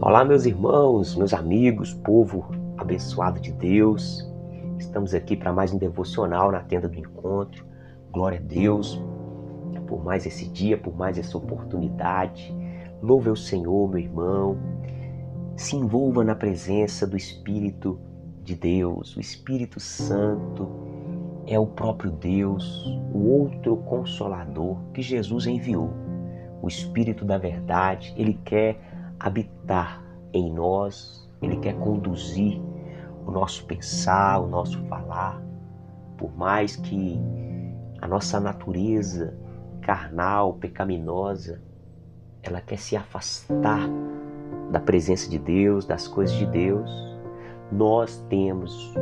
Olá, meus irmãos, meus amigos, povo abençoado de Deus. Estamos aqui para mais um devocional na tenda do encontro. Glória a Deus por mais esse dia, por mais essa oportunidade. Louve ao Senhor, meu irmão. Se envolva na presença do Espírito de Deus. O Espírito Santo é o próprio Deus, o outro Consolador que Jesus enviou. O Espírito da verdade, Ele quer habitar em nós, Ele quer conduzir o nosso pensar, o nosso falar. Por mais que a nossa natureza carnal, pecaminosa, ela quer se afastar da presença de Deus, das coisas de Deus, nós temos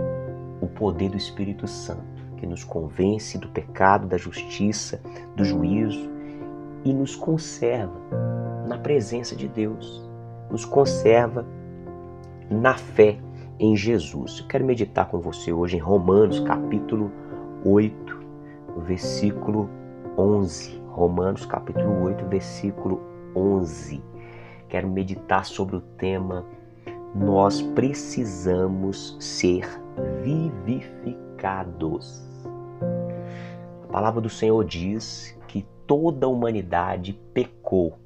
o poder do Espírito Santo, que nos convence do pecado, da justiça, do juízo e nos conserva na presença de Deus, nos conserva na fé em Jesus. Eu quero meditar com você hoje em Romanos capítulo 8, versículo 11. Romanos capítulo 8, versículo 11. Quero meditar sobre o tema: nós precisamos ser vivificados. A palavra do Senhor diz que toda a humanidade pecou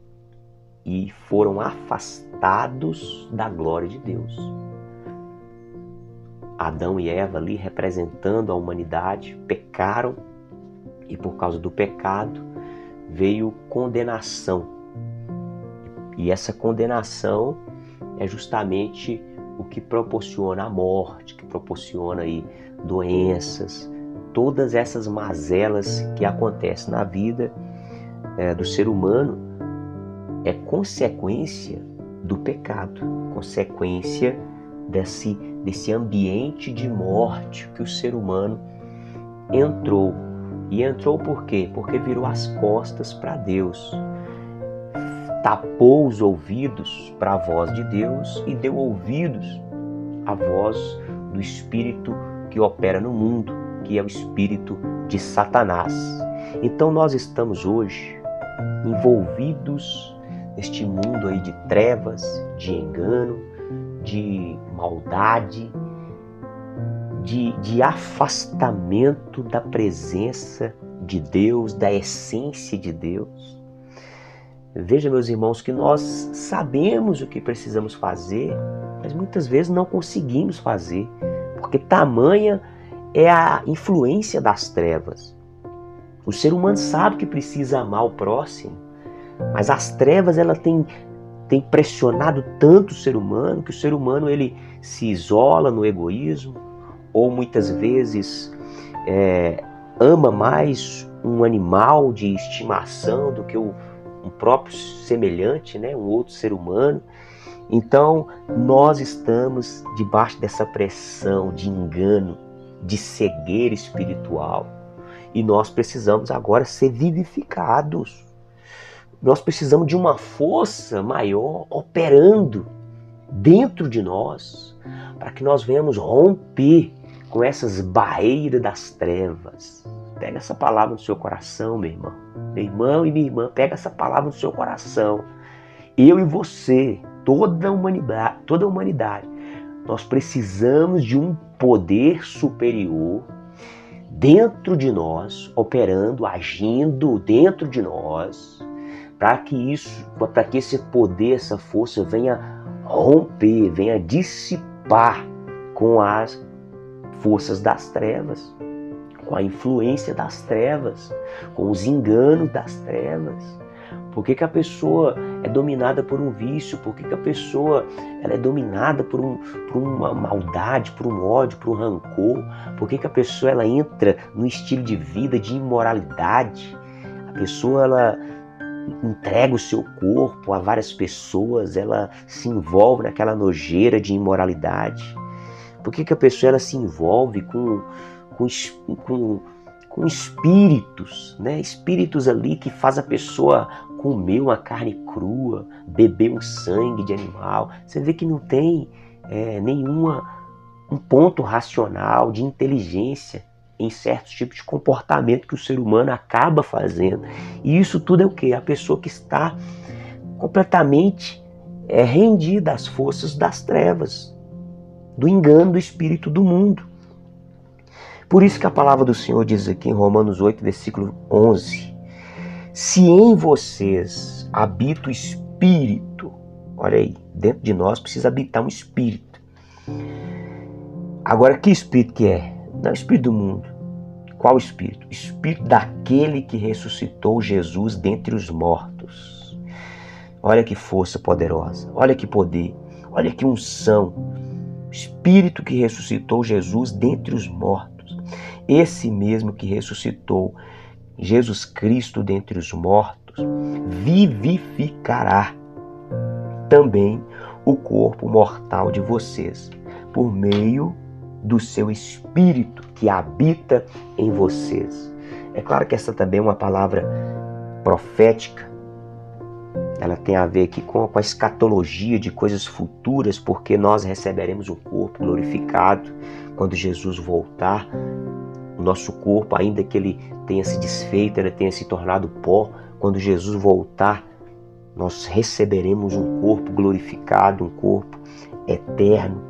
e foram afastados da glória de Deus. Adão e Eva ali, representando a humanidade, pecaram e por causa do pecado veio condenação. E essa condenação é justamente o que proporciona a morte, que proporciona aí doenças, todas essas mazelas que acontecem na vida do ser humano é consequência do pecado, consequência desse ambiente de morte que o ser humano entrou. E entrou por quê? Porque virou as costas para Deus, tapou os ouvidos para a voz de Deus e deu ouvidos à voz do espírito que opera no mundo, que é o espírito de Satanás. Então nós estamos hoje envolvidos neste mundo aí de trevas, de engano, de maldade, de afastamento da presença de Deus, da essência de Deus. Veja, meus irmãos, que nós sabemos o que precisamos fazer, mas muitas vezes não conseguimos fazer, porque tamanha é a influência das trevas. O ser humano sabe que precisa amar o próximo, mas as trevas ela tem pressionado tanto o ser humano que o ser humano ele se isola no egoísmo, ou muitas vezes ama mais um animal de estimação do que um próprio semelhante, né? Um outro ser humano. Então nós estamos debaixo dessa pressão de engano, de cegueira espiritual, e nós precisamos agora ser vivificados. Nós precisamos de uma força maior operando dentro de nós, para que nós venhamos romper com essas barreiras das trevas. Pega essa palavra no seu coração, meu irmão. Meu irmão e minha irmã, pega essa palavra no seu coração. Eu e você, toda a humanidade, nós precisamos de um poder superior dentro de nós, operando, agindo dentro de nós, para que esse poder, essa força venha romper, venha dissipar com as forças das trevas, com a influência das trevas, com os enganos das trevas. Por que a pessoa é dominada por um vício? Por que a pessoa ela é dominada por uma maldade, por um ódio, por um rancor? Por que a pessoa ela entra no estilo de vida de imoralidade? A pessoa ela entrega o seu corpo a várias pessoas, ela se envolve naquela nojeira de imoralidade. Por que a pessoa ela se envolve com espíritos, né? Espíritos ali que faz a pessoa comer uma carne crua, beber um sangue de animal. Você vê que não tem um ponto racional de inteligência em certos tipos de comportamento que o ser humano acaba fazendo. E isso tudo é o quê? A pessoa que está completamente rendida às forças das trevas, do engano do espírito do mundo. Por isso que a palavra do Senhor diz aqui em Romanos 8, versículo 11, se em vocês habita o Espírito, olha aí, dentro de nós precisa habitar um Espírito. Agora, que Espírito que é? Não é o Espírito do mundo. Qual Espírito? O Espírito daquele que ressuscitou Jesus dentre os mortos. Olha que força poderosa, olha que poder, olha que unção. Espírito que ressuscitou Jesus dentre os mortos. Esse mesmo que ressuscitou Jesus Cristo dentre os mortos, vivificará também o corpo mortal de vocês, por meio do seu Espírito que habita em vocês. É claro que essa também é uma palavra profética. Ela tem a ver aqui com a escatologia de coisas futuras, porque nós receberemos um corpo glorificado quando Jesus voltar. O nosso corpo, ainda que ele tenha se desfeito, ele tenha se tornado pó, quando Jesus voltar, nós receberemos um corpo glorificado, um corpo eterno,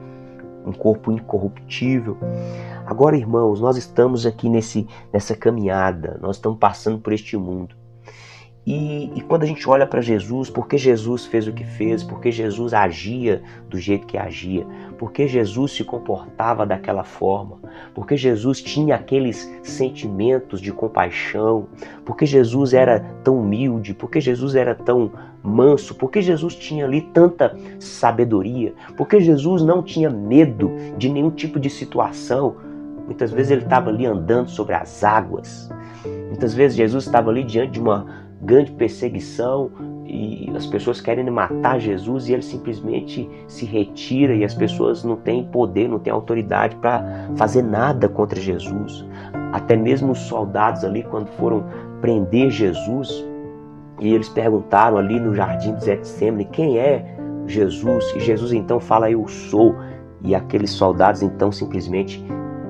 um corpo incorruptível. Agora, irmãos, nós estamos aqui nessa caminhada, nós estamos passando por este mundo. E quando a gente olha para Jesus, por que Jesus fez o que fez, por que Jesus agia do jeito que agia, por que Jesus se comportava daquela forma, por que Jesus tinha aqueles sentimentos de compaixão, por que Jesus era tão humilde, por que Jesus era tão manso, por que Jesus tinha ali tanta sabedoria, por que Jesus não tinha medo de nenhum tipo de situação. Muitas vezes ele estava ali andando sobre as águas, muitas vezes Jesus estava ali diante de uma grande perseguição e as pessoas querem matar Jesus e ele simplesmente se retira e as pessoas não têm poder, não têm autoridade para fazer nada contra Jesus. Até mesmo os soldados ali, quando foram prender Jesus, e eles perguntaram ali no jardim de Getsemane, quem é Jesus? E Jesus então fala, eu sou. E aqueles soldados então simplesmente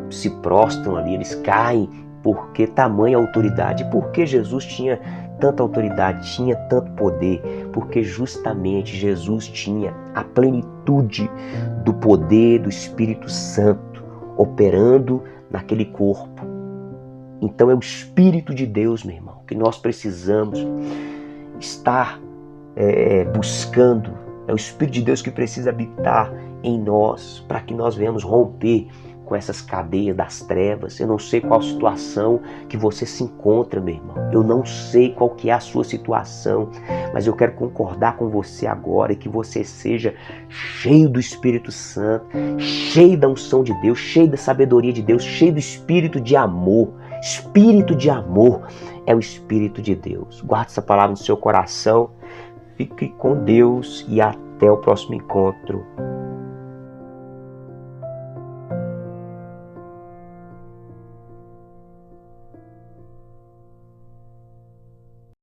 se prostram ali, eles caem, porque tamanha autoridade. Por que Jesus tinha tanta autoridade, tinha tanto poder? Porque justamente Jesus tinha a plenitude do poder do Espírito Santo operando naquele corpo. Então é o Espírito de Deus, meu irmão, que nós precisamos estar buscando. É o Espírito de Deus que precisa habitar em nós para que nós venhamos romper com essas cadeias das trevas. Eu não sei qual situação que você se encontra, meu irmão. Eu não sei qual que é a sua situação, mas eu quero concordar com você agora e que você seja cheio do Espírito Santo, cheio da unção de Deus, cheio da sabedoria de Deus, cheio do Espírito de amor. Espírito de amor é o Espírito de Deus. Guarde essa palavra no seu coração. Fique com Deus e até o próximo encontro.